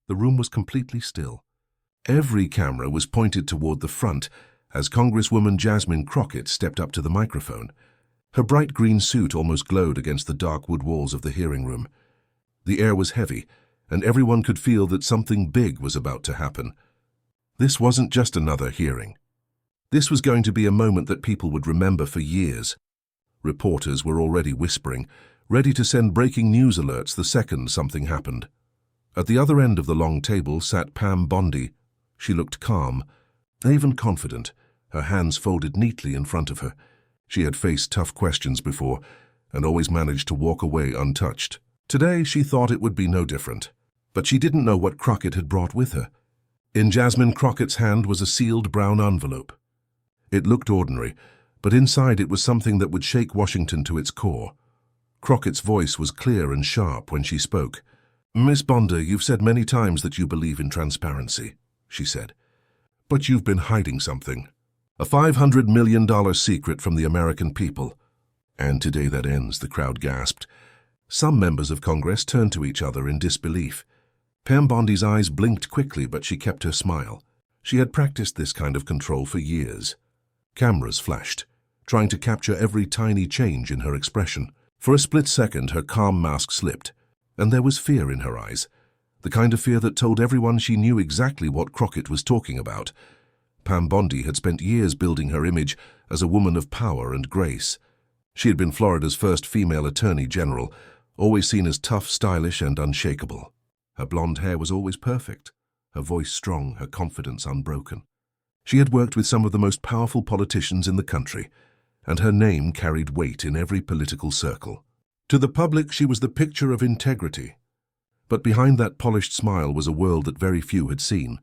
The room was completely still. Every camera was pointed toward the front as Congresswoman Jasmine Crockett stepped up to the microphone. Her bright green suit almost glowed against the dark wood walls of the hearing room. The air was heavy, and everyone could feel that something big was about to happen. This wasn't just another hearing. This was going to be a moment that people would remember for years. Reporters were already whispering, ready to send breaking news alerts the second something happened. At the other end of the long table sat Pam Bondi. She looked calm, even confident, her hands folded neatly in front of her. She had faced tough questions before and always managed to walk away untouched. Today she thought it would be no different, but she didn't know what Crockett had brought with her. In Jasmine Crockett's hand was a sealed brown envelope. It looked ordinary, but inside it was something that would shake Washington to its core. Crockett's voice was clear and sharp when she spoke. "Miss Bondi, you've said many times that you believe in transparency," she said. "But you've been hiding something. A $500 million secret from the American people." "And today that ends," the crowd gasped. Some members of Congress turned to each other in disbelief. Pam Bondi's eyes blinked quickly, but she kept her smile. She had practiced this kind of control for years. Cameras flashed, trying to capture every tiny change in her expression. For a split second, her calm mask slipped, and there was fear in her eyes, the kind of fear that told everyone she knew exactly what Crockett was talking about. Pam Bondi had spent years building her image as a woman of power and grace. She had been Florida's first female attorney general, always seen as tough, stylish, and unshakable. Her blonde hair was always perfect, her voice strong, her confidence unbroken. She had worked with some of the most powerful politicians in the country, and her name carried weight in every political circle. To the public, she was the picture of integrity. But behind that polished smile was a world that very few had seen.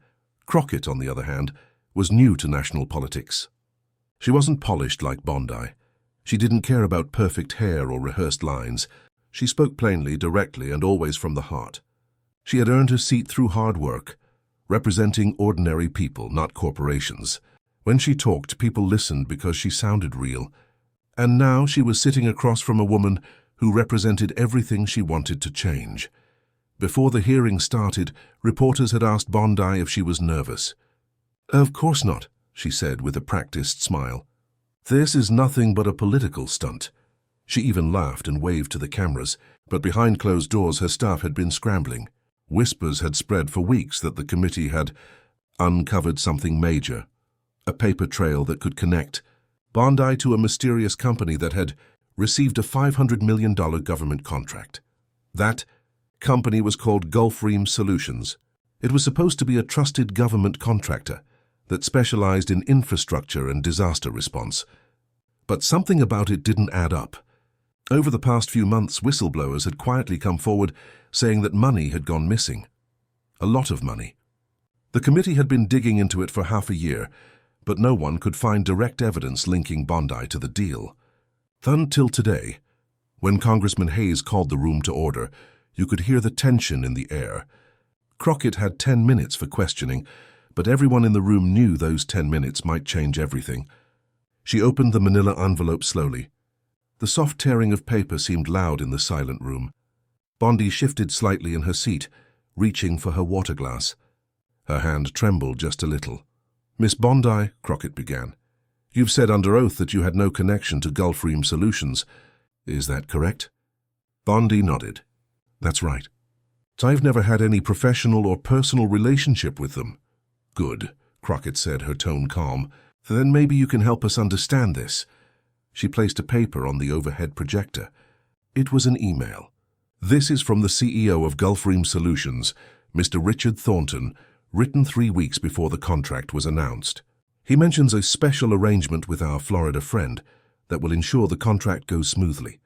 Crockett, on the other hand, was new to national politics. She wasn't polished like Bondi. She didn't care about perfect hair or rehearsed lines. She spoke plainly, directly, and always from the heart. She had earned her seat through hard work, representing ordinary people, not corporations. When she talked, people listened because she sounded real. And now she was sitting across from a woman who represented everything she wanted to change. Before the hearing started, reporters had asked Bondi if she was nervous. "Of course not," she said with a practiced smile. "This is nothing but a political stunt." She even laughed and waved to the cameras, but behind closed doors her staff had been scrambling. Whispers had spread for weeks that the committee had uncovered something major, a paper trail that could connect Bondi to a mysterious company that had received a $500 million government contract. That company was called Gulfstream Solutions. It was supposed to be a trusted government contractor that specialized in infrastructure and disaster response. But something about it didn't add up. Over the past few months, whistleblowers had quietly come forward saying that money had gone missing. A lot of money. The committee had been digging into it for half a year, but no one could find direct evidence linking Bondi to the deal. Until today, when Congressman Hayes called the room to order, you could hear the tension in the air. Crockett had 10 minutes for questioning, but everyone in the room knew those 10 minutes might change everything. She opened the manila envelope slowly. The soft tearing of paper seemed loud in the silent room. Bondi shifted slightly in her seat, reaching for her water glass. Her hand trembled just a little. "Miss Bondi," Crockett began, "you've said under oath that you had no connection to Gulfstream Solutions. Is that correct?" Bondi nodded. "That's right. I've never had any professional or personal relationship with them." "Good," Crockett said, her tone calm. "Then maybe you can help us understand this." She placed a paper on the overhead projector. It was an email. "This is from the CEO of Gulfstream Solutions, Mr. Richard Thornton, written 3 weeks before the contract was announced. He mentions a special arrangement with our Florida friend that will ensure the contract goes smoothly."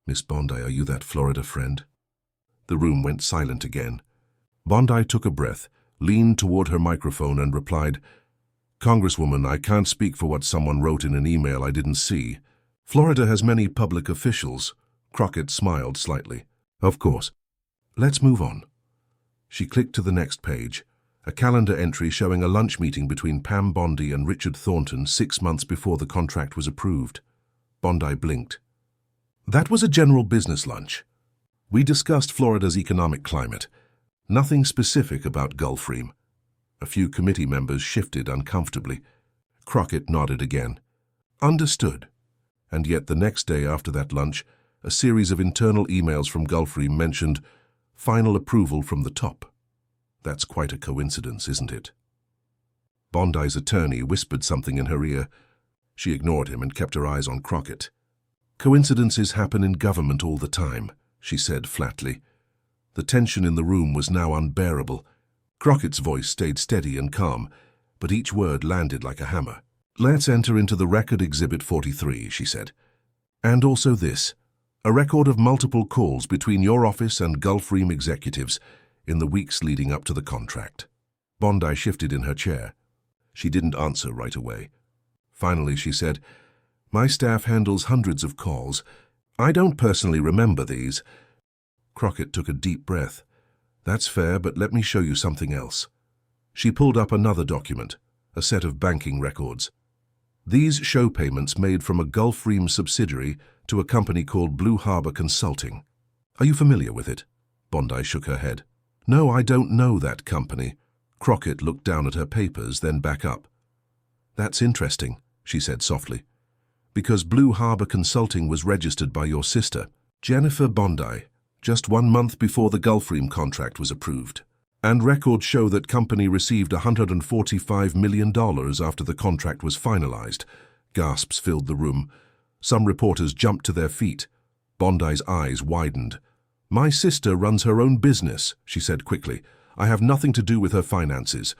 "Miss Bondi, are you that Florida friend?" The room went silent again. Bondi took a breath, leaned toward her microphone and replied, "Congresswoman, I can't speak for what someone wrote in an email I didn't see. Florida has many public officials." Crockett smiled slightly. "Of course. Let's move on." She clicked to the next page, a calendar entry showing a lunch meeting between Pam Bondi and Richard Thornton 6 months before the contract was approved. Bondi blinked. "That was a general business lunch. We discussed Florida's economic climate, Nothing specific about Gulfstream. A few committee members shifted uncomfortably. Crockett nodded again. Understood. And yet the next day after that lunch, a series of internal emails from Gulfstream mentioned final approval from the top. That's quite a coincidence, isn't it? Bondi's attorney whispered something in her ear. She ignored him and kept her eyes on Crockett. Coincidences happen in government all the time, she said flatly. The tension in the room was now unbearable. Crockett's voice stayed steady and calm, but each word landed like a hammer. Let's enter into the record Exhibit 43, she said. And also this, a record of multiple calls between your office and Gulfstream executives in the weeks leading up to the contract. Bondi shifted in her chair. She didn't answer right away. Finally, she said, My staff handles hundreds of calls. I don't personally remember these. Crockett took a deep breath. That's fair, but let me show you something else. She pulled up another document, a set of banking records. These show payments made from a Gulfstream subsidiary to a company called Blue Harbor Consulting. Are you familiar with it? Bondi shook her head. No, I don't know that company. Crockett looked down at her papers, then back up. That's interesting, she said softly, because Blue Harbor Consulting was registered by your sister, Jennifer Bondi, just 1 month before the Gulfstream contract was approved. And records show that company received $145 million after the contract was finalized. Gasps filled the room. Some reporters jumped to their feet. Bondi's eyes widened. My sister runs her own business, she said quickly. I have nothing to do with her finances.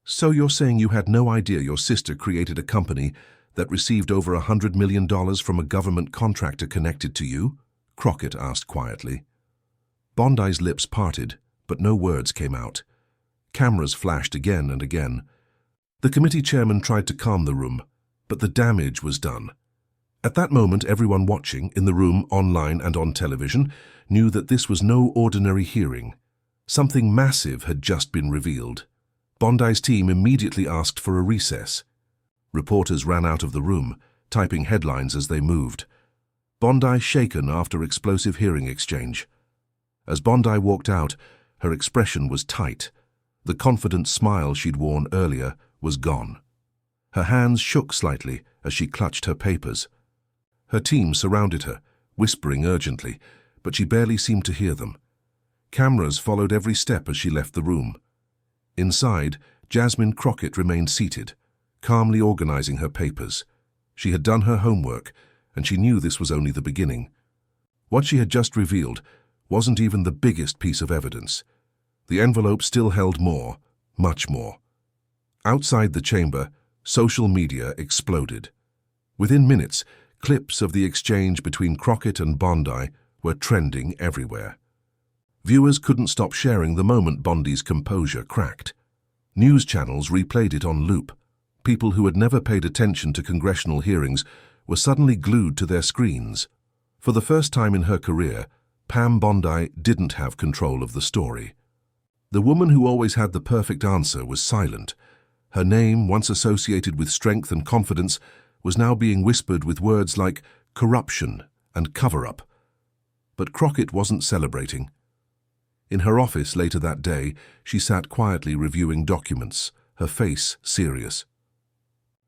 So you're saying you had no idea your sister created a company that received over $100 million from a government contractor connected to you? Crockett asked quietly. Bondi's lips parted, but no words came out. Cameras flashed again and again. The committee chairman tried to calm the room, but the damage was done. At that moment, everyone watching, in the room, online and on television, knew that this was no ordinary hearing. Something massive had just been revealed. Bondi's team immediately asked for a recess. Reporters ran out of the room, typing headlines as they moved. Bondi shaken after explosive hearing exchange. As Bondi walked out, her expression was tight. The confident smile she'd worn earlier was gone. Her hands shook slightly as she clutched her papers. Her team surrounded her, whispering urgently, but she barely seemed to hear them. Cameras followed every step as she left the room. Inside, Jasmine Crockett remained seated, calmly organizing her papers. She had done her homework, and she knew this was only the beginning. What she had just revealed wasn't even the biggest piece of evidence. The envelope still held more, much more. Outside the chamber, social media exploded. Within minutes, clips of the exchange between Crockett and Bondi were trending everywhere. Viewers couldn't stop sharing the moment Bondi's composure cracked. News channels replayed it on loop. People who had never paid attention to congressional hearings were suddenly glued to their screens. For the first time in her career, Pam Bondi didn't have control of the story. The woman who always had the perfect answer was silent. Her name, once associated with strength and confidence, was now being whispered with words like corruption and cover-up. But Crockett wasn't celebrating. In her office later that day, she sat quietly reviewing documents, her face serious.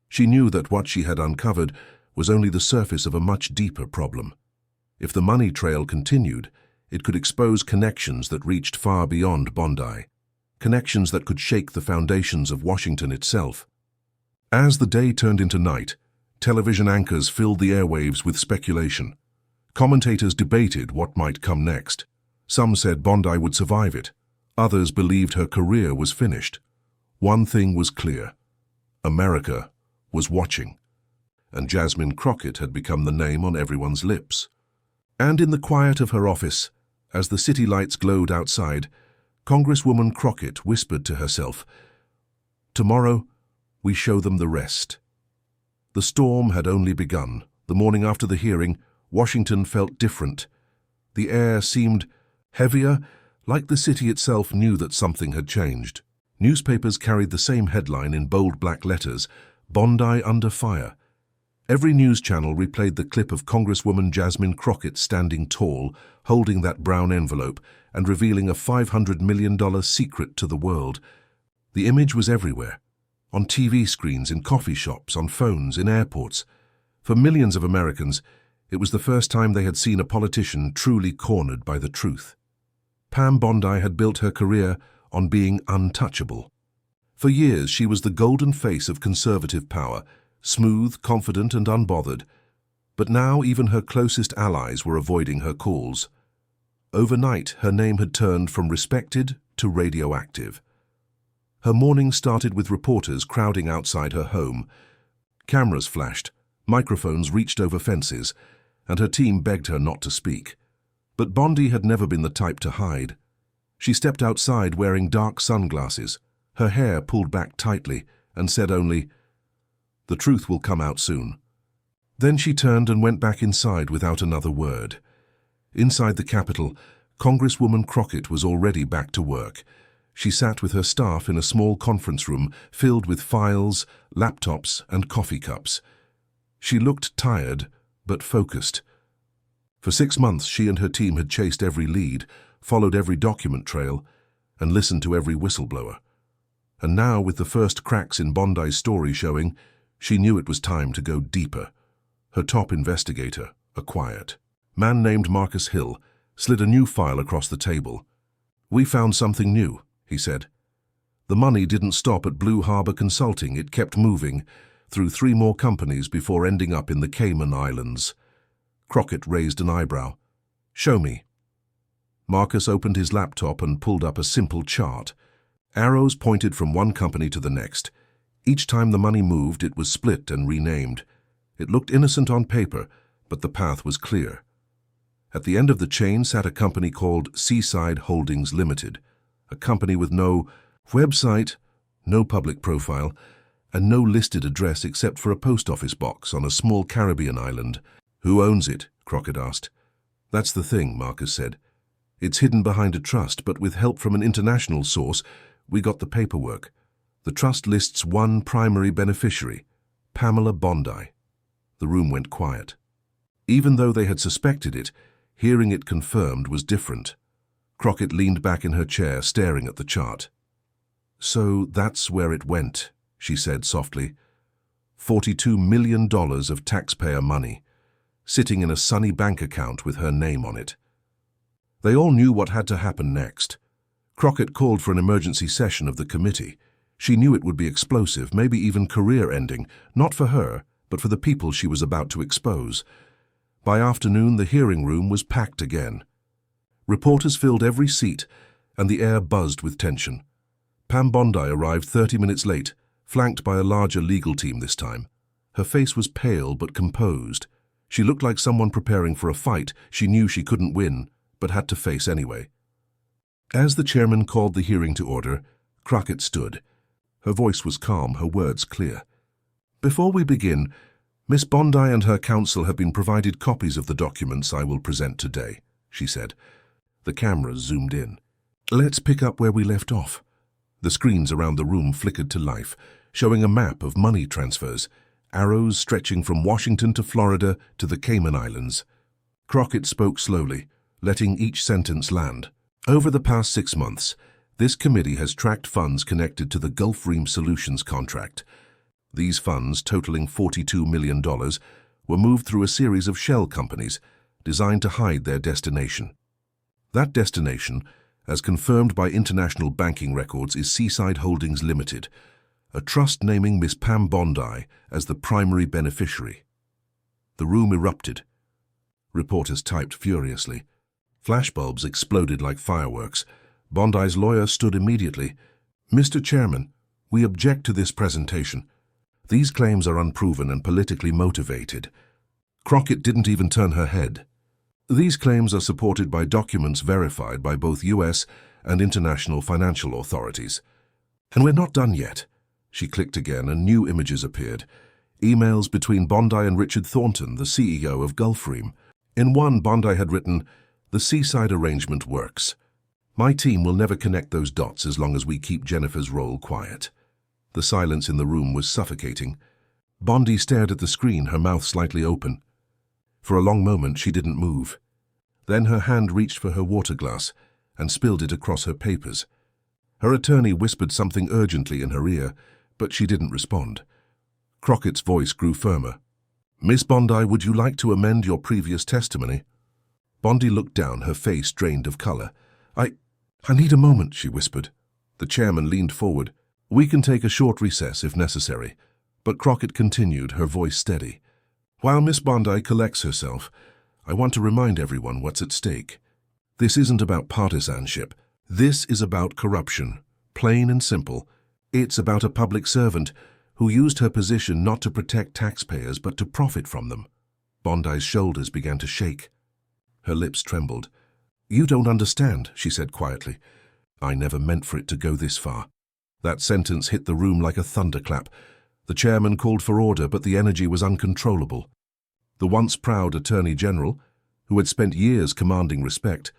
She knew that what she had uncovered was only the surface of a much deeper problem. If the money trail continued, it could expose connections that reached far beyond Bondi, connections that could shake the foundations of Washington itself. As the day turned into night, television anchors filled the airwaves with speculation. Commentators debated what might come next. Some said Bondi would survive it. Others believed her career was finished. One thing was clear. America was watching. And Jasmine Crockett had become the name on everyone's lips. And in the quiet of her office, as the city lights glowed outside, Congresswoman Crockett whispered to herself, "Tomorrow, we show them the rest." The storm had only begun. The morning after the hearing, Washington felt different. The air seemed heavier, like the city itself knew that something had changed. Newspapers carried the same headline in bold black letters, "Bondi under fire." Every news channel replayed the clip of Congresswoman Jasmine Crockett standing tall, holding that brown envelope, and revealing a $500 million secret to the world. The image was everywhere. On TV screens, in coffee shops, on phones, in airports. For millions of Americans, it was the first time they had seen a politician truly cornered by the truth. Pam Bondi had built her career on being untouchable. For years, she was the golden face of conservative power, smooth, confident, and unbothered. But now even her closest allies were avoiding her calls. Overnight, her name had turned from respected to radioactive. Her morning started with reporters crowding outside her home. Cameras flashed, microphones reached over fences, and her team begged her not to speak. But Bondi had never been the type to hide. She stepped outside wearing dark sunglasses, her hair pulled back tightly, and said only, "The truth will come out soon." Then she turned and went back inside without another word. Inside the Capitol, Congresswoman Crockett was already back to work. She sat with her staff in a small conference room filled with files, laptops, and coffee cups. She looked tired, but focused. For 6 months, she and her team had chased every lead, followed every document trail, and listened to every whistleblower. And now, with the first cracks in Bondi's story showing, she knew it was time to go deeper. Her top investigator, a quiet man named Marcus Hill, slid a new file across the table. "We found something new," he said. The money didn't stop at Blue Harbor Consulting. It kept moving through 3 more companies before ending up in the Cayman Islands. Crockett raised an eyebrow. "Show me." Marcus opened his laptop and pulled up a simple chart. Arrows pointed from one company to the next. Each time the money moved, it was split and renamed. It looked innocent on paper, but the path was clear. At the end of the chain sat a company called Seaside Holdings Limited, a company with no website, no public profile, and no listed address except for a post office box on a small Caribbean island. "Who owns it?" Crockett asked. "That's the thing," Marcus said. "It's hidden behind a trust, but with help from an international source, we got the paperwork. The trust lists one primary beneficiary, Pamela Bondi." The room went quiet. Even though they had suspected it, hearing it confirmed was different. Crockett leaned back in her chair, staring at the chart. "So that's where it went," she said softly. $42 million of taxpayer money, sitting in a sunny bank account with her name on it. They all knew what had to happen next. Crockett called for an emergency session of the committee. She knew it would be explosive, maybe even career-ending, not for her, but for the people she was about to expose. By afternoon, the hearing room was packed again. Reporters filled every seat, and the air buzzed with tension. Pam Bondi arrived 30 minutes late, flanked by a larger legal team this time. Her face was pale but composed. She looked like someone preparing for a fight she knew she couldn't win, but had to face anyway. As the chairman called the hearing to order, Crockett stood. Her voice was calm, her words clear. "Before we begin, Miss Bondi and her counsel have been provided copies of the documents I will present today," she said. The cameras zoomed in. "Let's pick up where we left off." The screens around the room flickered to life, showing a map of money transfers, arrows stretching from Washington to Florida to the Cayman Islands. Crockett spoke slowly, letting each sentence land. "Over the past 6 months, this committee has tracked funds connected to the Gulf Ream Solutions contract. These funds, totaling $42 million, were moved through a series of shell companies designed to hide their destination. That destination, as confirmed by international banking records, is Seaside Holdings Limited, a trust naming Miss Pam Bondi as the primary beneficiary." The room erupted. Reporters typed furiously. Flashbulbs exploded like fireworks. Bondi's lawyer stood immediately. "Mr. Chairman, we object to this presentation. These claims are unproven and politically motivated." Crockett didn't even turn her head. "These claims are supported by documents verified by both U.S. and international financial authorities. And we're not done yet." She clicked again and new images appeared. Emails between Bondi and Richard Thornton, the CEO of Gulfstream. In one, Bondi had written, "The Seaside arrangement works. My team will never connect those dots as long as we keep Jennifer's role quiet." The silence in the room was suffocating. Bondi stared at the screen, her mouth slightly open. For a long moment she didn't move. Then her hand reached for her water glass and spilled it across her papers. Her attorney whispered something urgently in her ear, but she didn't respond. Crockett's voice grew firmer. "Miss Bondi, would you like to amend your previous testimony?" Bondi looked down, her face drained of color. I need a moment," she whispered. The chairman leaned forward. "We can take a short recess if necessary." But Crockett continued, her voice steady. "While Miss Bondi collects herself, I want to remind everyone what's at stake. This isn't about partisanship. This is about corruption, plain and simple. It's about a public servant who used her position not to protect taxpayers but to profit from them." Bondi's shoulders began to shake. Her lips trembled. "You don't understand," she said quietly. "I never meant for it to go this far." That sentence hit the room like a thunderclap. The chairman called for order, but the energy was uncontrollable. The once proud Attorney General, who had spent years commanding respect,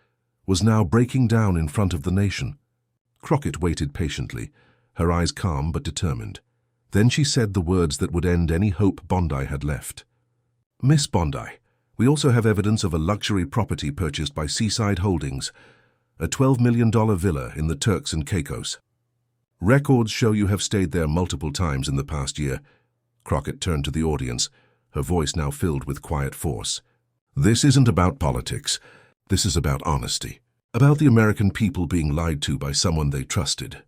was now breaking down in front of the nation. Crockett waited patiently, her eyes calm but determined. Then she said the words that would end any hope Bondi had left. "Miss Bondi, we also have evidence of a luxury property purchased by Seaside Holdings, a $12 million villa in the Turks and Caicos. Records show you have stayed there multiple times in the past year." Crockett turned to the audience, her voice now filled with quiet force. "This isn't about politics. This is about honesty, about the American people being lied to by someone they trusted."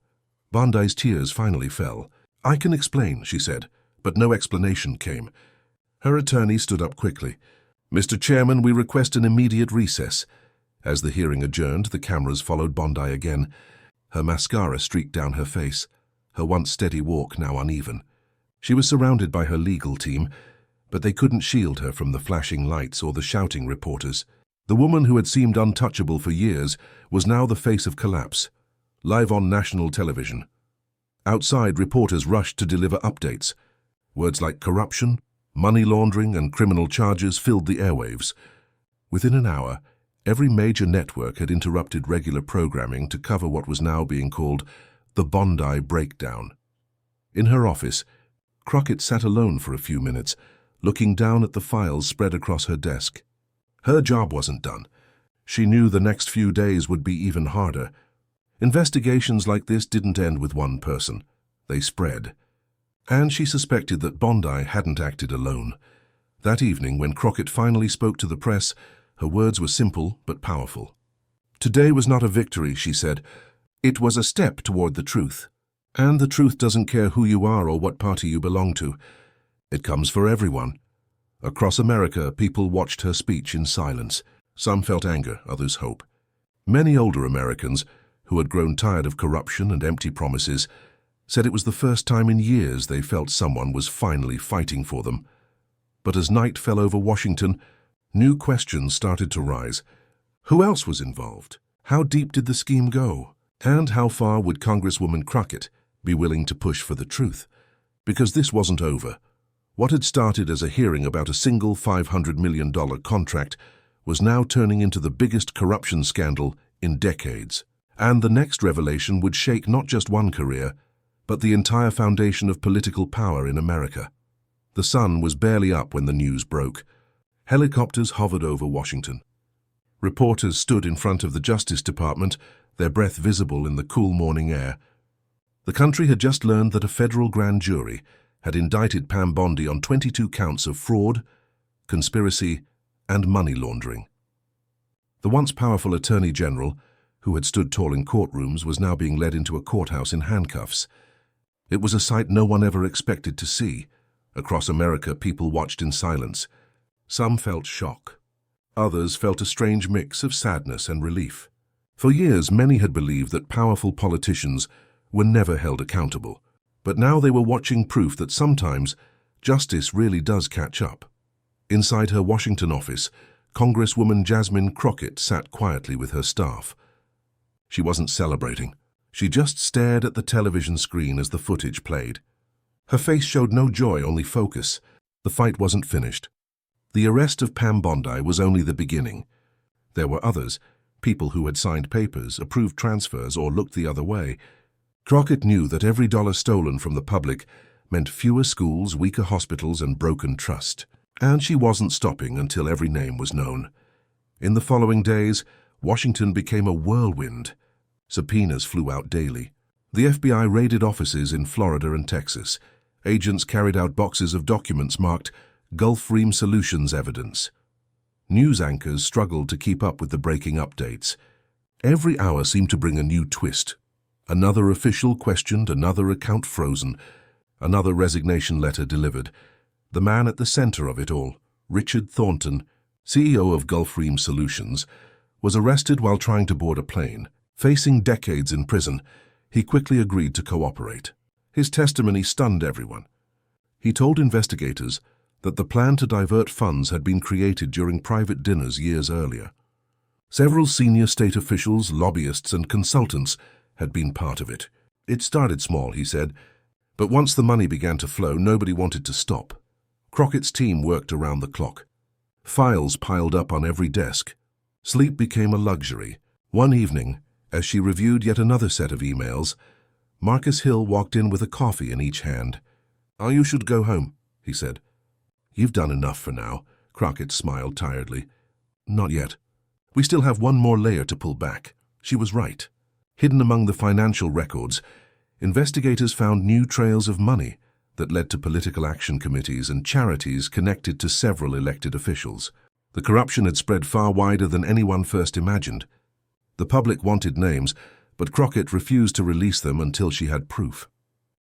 Bondi's tears finally fell. "I can explain," she said, but no explanation came. Her attorney stood up quickly. "Mr. Chairman, we request an immediate recess." As the hearing adjourned, the cameras followed Bondi again. Her mascara streaked down her face, her once steady walk now uneven. She was surrounded by her legal team, but they couldn't shield her from the flashing lights or the shouting reporters. The woman who had seemed untouchable for years was now the face of collapse, live on national television. Outside, reporters rushed to deliver updates. Words like corruption, money laundering, and criminal charges filled the airwaves. Within an hour, every major network had interrupted regular programming to cover what was now being called the Bondi Breakdown. In her office, Crockett sat alone for a few minutes, looking down at the files spread across her desk. Her job wasn't done. She knew the next few days would be even harder. Investigations like this didn't end with one person. They spread. And she suspected that Bondi hadn't acted alone. That evening, when Crockett finally spoke to the press, her words were simple but powerful. "Today was not a victory," she said. "It was a step toward the truth. And the truth doesn't care who you are or what party you belong to. It comes for everyone." Across America, people watched her speech in silence. Some felt anger, others hope. Many older Americans, who had grown tired of corruption and empty promises, said it was the first time in years they felt someone was finally fighting for them. But as night fell over Washington, new questions started to rise. Who else was involved? How deep did the scheme go? And how far would Congresswoman Crockett be willing to push for the truth? Because this wasn't over. What had started as a hearing about a single $500 million contract was now turning into the biggest corruption scandal in decades. And the next revelation would shake not just one career, but the entire foundation of political power in America. The sun was barely up when the news broke. Helicopters hovered over Washington. Reporters stood in front of the Justice Department, their breath visible in the cool morning air. The country had just learned that a federal grand jury had indicted Pam Bondi on 22 counts of fraud, conspiracy, and money laundering. The once powerful Attorney General, who had stood tall in courtrooms, was now being led into a courthouse in handcuffs. It was a sight no one ever expected to see. Across America, people watched in silence. Some felt shock. Others felt a strange mix of sadness and relief. For years, many had believed that powerful politicians were never held accountable. But now they were watching proof that sometimes justice really does catch up. Inside her Washington office, Congresswoman Jasmine Crockett sat quietly with her staff. She wasn't celebrating. She just stared at the television screen as the footage played. Her face showed no joy, only focus. The fight wasn't finished. The arrest of Pam Bondi was only the beginning. There were others, people who had signed papers, approved transfers, or looked the other way. Crockett knew that every dollar stolen from the public meant fewer schools, weaker hospitals, and broken trust. And she wasn't stopping until every name was known. In the following days, Washington became a whirlwind. Subpoenas flew out daily. The FBI raided offices in Florida and Texas. Agents carried out boxes of documents marked Gulf Stream Solutions evidence. News anchors struggled to keep up with the breaking updates. Every hour seemed to bring a new twist. Another official questioned, another account frozen, another resignation letter delivered. The man at the center of it all, Richard Thornton, CEO of Gulf Stream Solutions, was arrested while trying to board a plane. Facing decades in prison, he quickly agreed to cooperate. His testimony stunned everyone. He told investigators that the plan to divert funds had been created during private dinners years earlier. Several senior state officials, lobbyists, and consultants had been part of it. It started small, he said, but once the money began to flow, nobody wanted to stop. Crockett's team worked around the clock. Files piled up on every desk. Sleep became a luxury. One evening, as she reviewed yet another set of emails, Marcus Hill walked in with a coffee in each hand. "Oh, you should go home," he said. "You've done enough for now," Crockett smiled tiredly. "Not yet. We still have one more layer to pull back." She was right. Hidden among the financial records, investigators found new trails of money that led to political action committees and charities connected to several elected officials. The corruption had spread far wider than anyone first imagined. The public wanted names, but Crockett refused to release them until she had proof.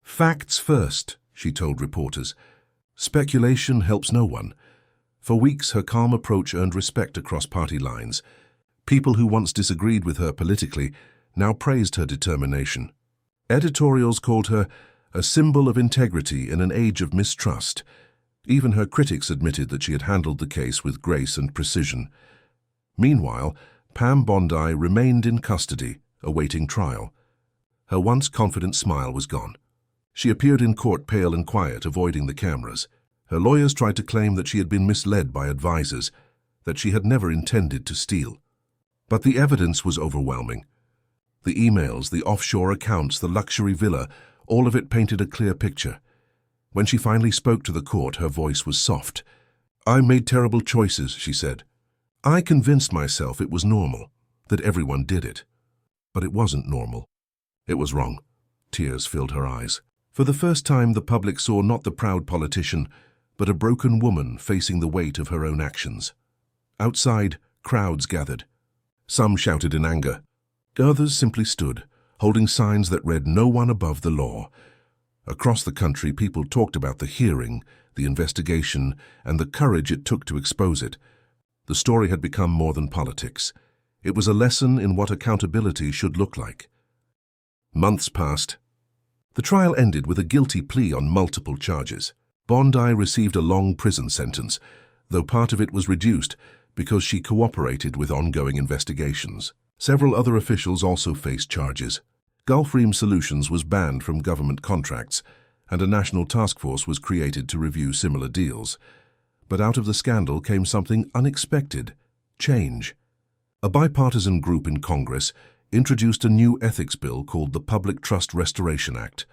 "Facts first," she told reporters. "Speculation helps no one." For weeks, her calm approach earned respect across party lines. People who once disagreed with her politically now praised her determination. Editorials called her a symbol of integrity in an age of mistrust. Even her critics admitted that she had handled the case with grace and precision. Meanwhile, Pam Bondi remained in custody, awaiting trial. Her once confident smile was gone. She appeared in court pale and quiet, avoiding the cameras. Her lawyers tried to claim that she had been misled by advisors, that she had never intended to steal. But the evidence was overwhelming. The emails, the offshore accounts, the luxury villa, all of it painted a clear picture. When she finally spoke to the court, her voice was soft. "I made terrible choices," she said. "I convinced myself it was normal, that everyone did it. But it wasn't normal. It was wrong." Tears filled her eyes. For the first time, the public saw not the proud politician, but a broken woman facing the weight of her own actions. Outside, crowds gathered. Some shouted in anger. Others simply stood, holding signs that read "No one above the law." Across the country, people talked about the hearing, the investigation, and the courage it took to expose it. The story had become more than politics. It was a lesson in what accountability should look like. Months passed. The trial ended with a guilty plea on multiple charges. Bondi received a long prison sentence, though part of it was reduced because she cooperated with ongoing investigations. Several other officials also faced charges. Gulf Stream Solutions was banned from government contracts, and a national task force was created to review similar deals. But out of the scandal came something unexpected: change. A bipartisan group in Congress introduced a new ethics bill called the Public Trust Restoration Act.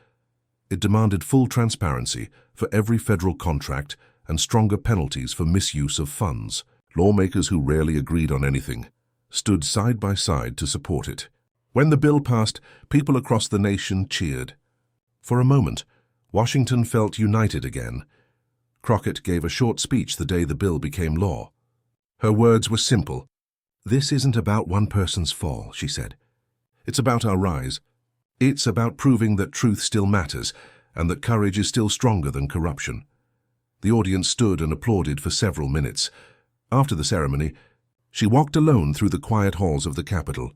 It demanded full transparency for every federal contract and stronger penalties for misuse of funds. Lawmakers who rarely agreed on anything stood side by side to support it. When the bill passed, people across the nation cheered. For a moment, Washington felt united again. Crockett gave a short speech the day the bill became law. Her words were simple. "This isn't about one person's fall," she said. "It's about our rise. It's about proving that truth still matters and that courage is still stronger than corruption." The audience stood and applauded for several minutes. After the ceremony, she walked alone through the quiet halls of the Capitol.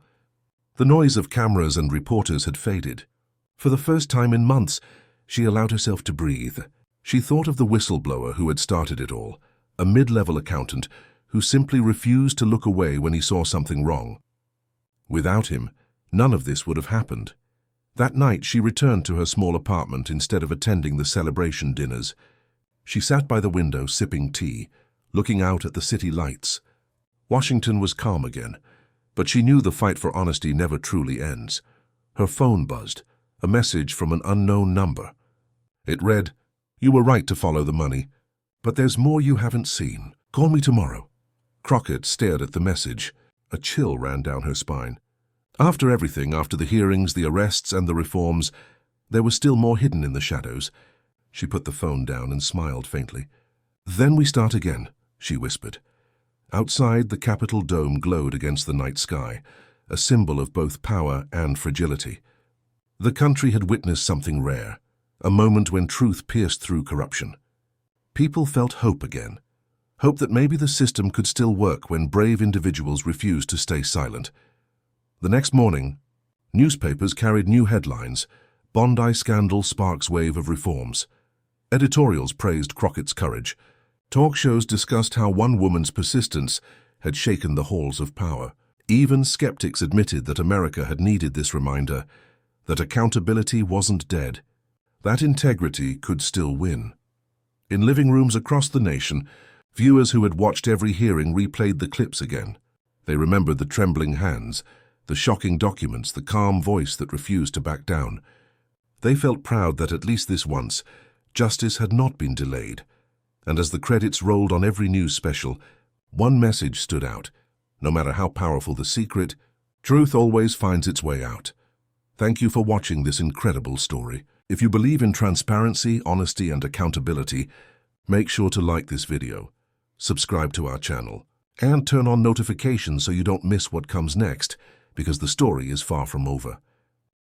The noise of cameras and reporters had faded. For the first time in months, she allowed herself to breathe. She thought of the whistleblower who had started it all, a mid-level accountant who simply refused to look away when he saw something wrong. Without him, none of this would have happened. That night, she returned to her small apartment instead of attending the celebration dinners. She sat by the window sipping tea, looking out at the city lights. Washington was calm again, but she knew the fight for honesty never truly ends. Her phone buzzed, a message from an unknown number. It read, You were right to follow the money. But there's more you haven't seen. Call me tomorrow." Crockett stared at the message. A chill ran down her spine. After everything, after the hearings, the arrests, and the reforms, there was still more hidden in the shadows. She put the phone down and smiled faintly. "Then we start again," she whispered. Outside, the Capitol dome glowed against the night sky, a symbol of both power and fragility. The country had witnessed something rare, a moment when truth pierced through corruption. People felt hope again, hope that maybe the system could still work when brave individuals refused to stay silent. The next morning, newspapers carried new headlines. Bondi scandal sparks wave of reforms. Editorials praised Crockett's courage. Talk shows discussed how one woman's persistence had shaken the halls of power. Even skeptics admitted that America had needed this reminder, that accountability wasn't dead, that integrity could still win. In living rooms across the nation, viewers who had watched every hearing replayed the clips again. They remembered the trembling hands, the shocking documents, the calm voice that refused to back down. They felt proud that at least this once, justice had not been delayed. And as the credits rolled on every news special, one message stood out. No matter how powerful the secret, truth always finds its way out. Thank you for watching this incredible story. If you believe in transparency, honesty, and accountability, make sure to like this video, subscribe to our channel, and turn on notifications so you don't miss what comes next, because the story is far from over.